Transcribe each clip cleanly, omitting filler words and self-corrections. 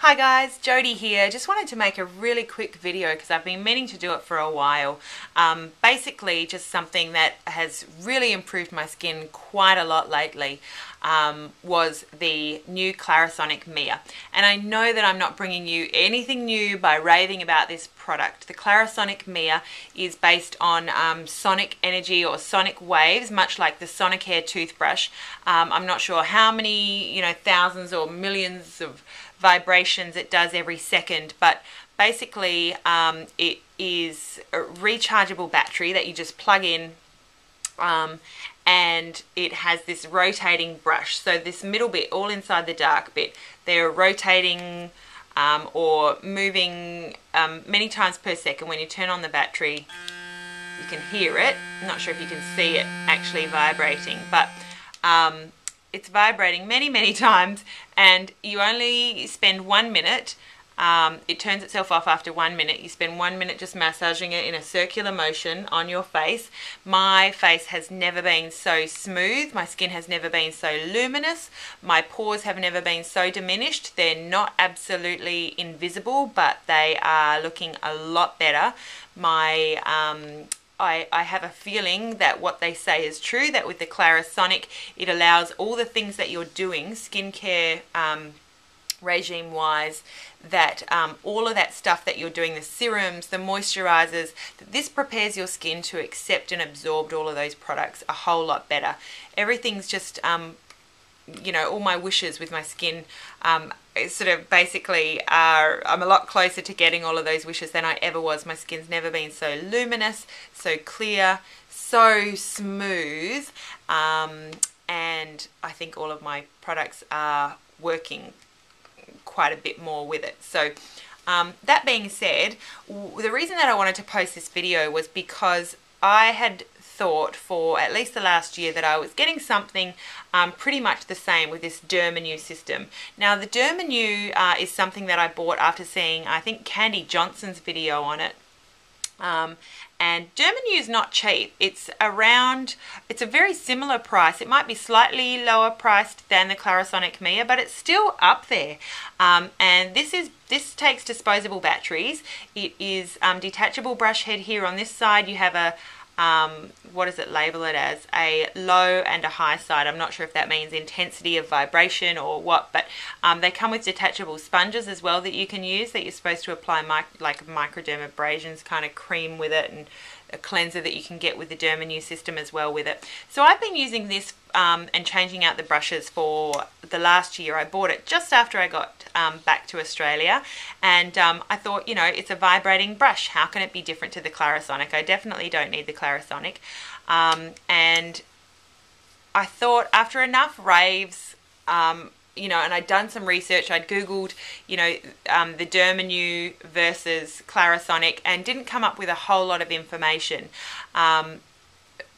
Hi guys, Jodie here. Just wanted to make a really quick video because I've been meaning to do it for a while. Basically just something that has really improved my skin quite a lot lately was the new Clarisonic Mia. And I know that I'm not bringing you anything new by raving about this product. The Clarisonic Mia is based on sonic energy or sonic waves, much like the Sonicare toothbrush. I'm not sure how many, thousands or millions of vibrations it does every second, but basically it is a rechargeable battery that you just plug in, and it has this rotating brush. So this middle bit, all inside the dark bit, they're rotating or moving many times per second. When you turn on the battery, you can hear it. I'm not sure if you can see it actually vibrating, but it's vibrating many times, and you only spend 1 minute. It turns itself off after 1 minute. You spend 1 minute just massaging it in a circular motion on your face. My face has never been so smooth. My skin has never been so luminous. My pores have never been so diminished. They're not absolutely invisible, but they are looking a lot better. I have a feeling that what they say is true, that with the Clarisonic, it allows all the things that you're doing, skincare regime-wise, that all of that stuff that you're doing, the serums, the moisturizers, that this prepares your skin to accept and absorb all of those products a whole lot better. Everything's just, all my wishes with my skin sort of basically I'm a lot closer to getting all of those wishes than I ever was. My skin's never been so luminous, so clear, so smooth, and I think all of my products are working quite a bit more with it. So that being said, the reason that I wanted to post this video was because I had thought for at least the last year that I was getting something pretty much the same with this DermaNew system. Now the DermaNew is something that I bought after seeing, I think, Kandee Johnson's video on it. And DermaNew is not cheap. It's a very similar price. It might be slightly lower priced than the Clarisonic Mia, but it's still up there. And this takes disposable batteries. It is detachable brush head here on this side. You have a what does it label it as? A low and a high side. I'm not sure if that means intensity of vibration or what, but they come with detachable sponges as well that you can use, that you're supposed to apply like microdermabrasions kind of cream with it, and a cleanser that you can get with the DermaNew system as well with it. So I've been using this and changing out the brushes for the last year. I bought it just after I got back to Australia, and I thought, it's a vibrating brush. How can it be different to the Clarisonic? I definitely don't need the Clarisonic. And I thought after enough raves, and I'd done some research. I'd Googled, the DermaNew versus Clarisonic, and didn't come up with a whole lot of information.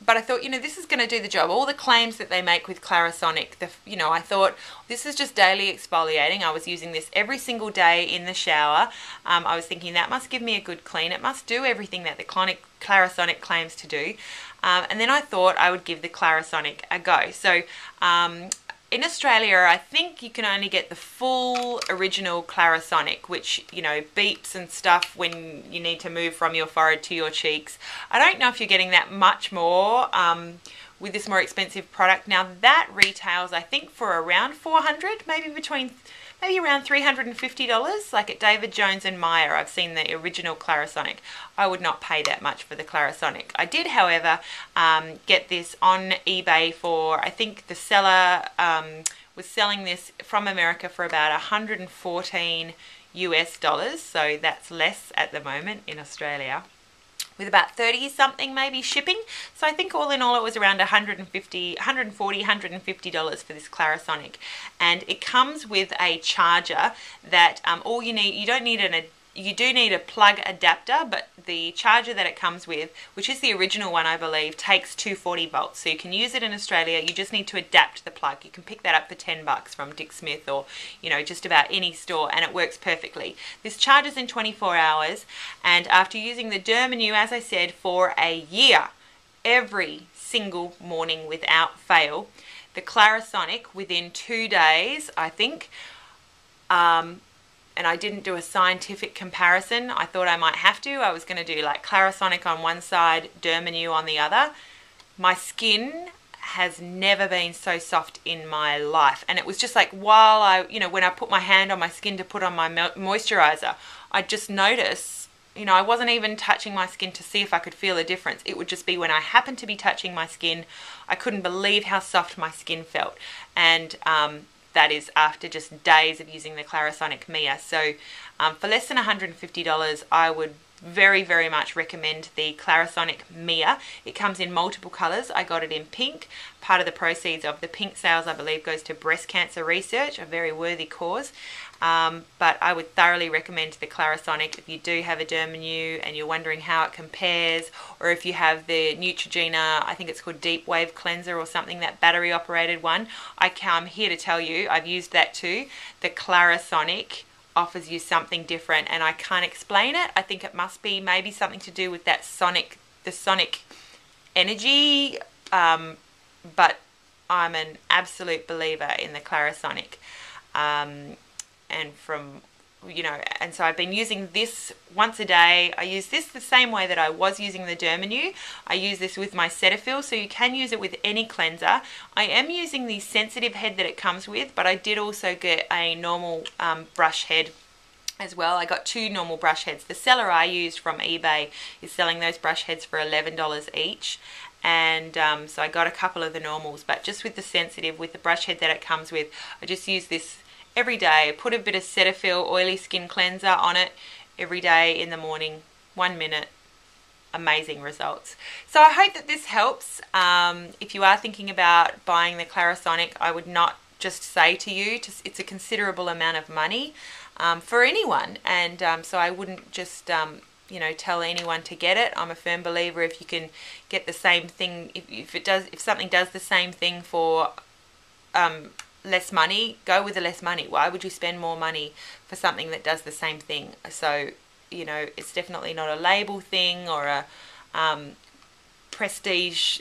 But I thought, this is going to do the job. All the claims that they make with Clarisonic, I thought this is just daily exfoliating. I was using this every single day in the shower. I was thinking that must give me a good clean. It must do everything that the Clarisonic claims to do. And then I thought I would give the Clarisonic a go. So in Australia, I think you can only get the full original Clarisonic, which, beeps and stuff when you need to move from your forehead to your cheeks. I don't know if you're getting that much more with this more expensive product. Now that retails, I think, for around $400, maybe around $350, like at David Jones and Myer. I've seen the original Clarisonic. I would not pay that much for the Clarisonic. I did, however, get this on eBay for, I think the seller was selling this from America for about $114 US, so that's less at the moment in Australia, with about 30 something maybe shipping. So I think all in all it was around $140, $150 for this Clarisonic. And it comes with a charger that all you need, you do need a plug adapter, but the charger that it comes with, which is the original one I believe, takes 240 volts. So you can use it in Australia. You just need to adapt the plug. You can pick that up for $10 from Dick Smith or just about any store, and it works perfectly. This charges in 24 hours, and after using the DermaNew, as I said, for a year, every single morning without fail, the Clarisonic within 2 days, I think, and I didn't do a scientific comparison. I thought I might have to. I was going to do like Clarisonic on one side, DermaNew on the other. My skin has never been so soft in my life. And it was just like while I, when I put my hand on my skin to put on my moisturizer, I just noticed, I wasn't even touching my skin to see if I could feel a difference. It would just be when I happened to be touching my skin, I couldn't believe how soft my skin felt. And that is after just days of using the Clarisonic Mia. So for less than $150, I would very, very much recommend the Clarisonic Mia. It comes in multiple colours. I got it in pink. Part of the proceeds of the pink sales, I believe, goes to breast cancer research, a very worthy cause. But I would thoroughly recommend the Clarisonic if you do have a DermaNew and you're wondering how it compares, or if you have the Neutrogena, I think it's called Deep Wave Cleanser or something, that battery operated one. I'm here to tell you, I've used that too. The Clarisonic offers you something different, and I can't explain it. I think it must be maybe something to do with that the sonic energy, but I'm an absolute believer in the Clarisonic, and so I've been using this once a day. I use this the same way that I was using the DermaNew. I use this with my Cetaphil, so you can use it with any cleanser. I am using the sensitive head that it comes with, but I did also get a normal brush head as well. I got 2 normal brush heads. The seller I used from eBay is selling those brush heads for $11 each. And so I got a couple of the normals, but just with the sensitive, with the brush head that it comes with, I just use this every day. Put a bit of Cetaphil oily skin cleanser on it every day in the morning, 1 minute. Amazing results. So I hope that this helps. If you are thinking about buying the Clarisonic, I would not just say to you, it's a considerable amount of money for anyone, and so I wouldn't just tell anyone to get it. I'm a firm believer if you can get the same thing, if something does the same thing for less money, go with the less money. Why would you spend more money for something that does the same thing? So it's definitely not a label thing or a prestige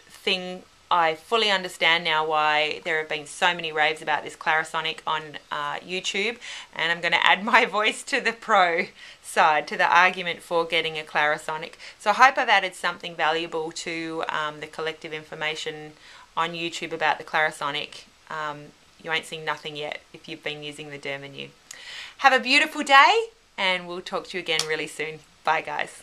thing. I fully understand now why there have been so many raves about this Clarisonic on YouTube, and I'm going to add my voice to the pro side, to the argument for getting a Clarisonic. So I hope I've added something valuable to the collective information on YouTube about the Clarisonic. You ain't seen nothing yet if you've been using the DermaNew. Have a beautiful day, and we'll talk to you again really soon. Bye guys.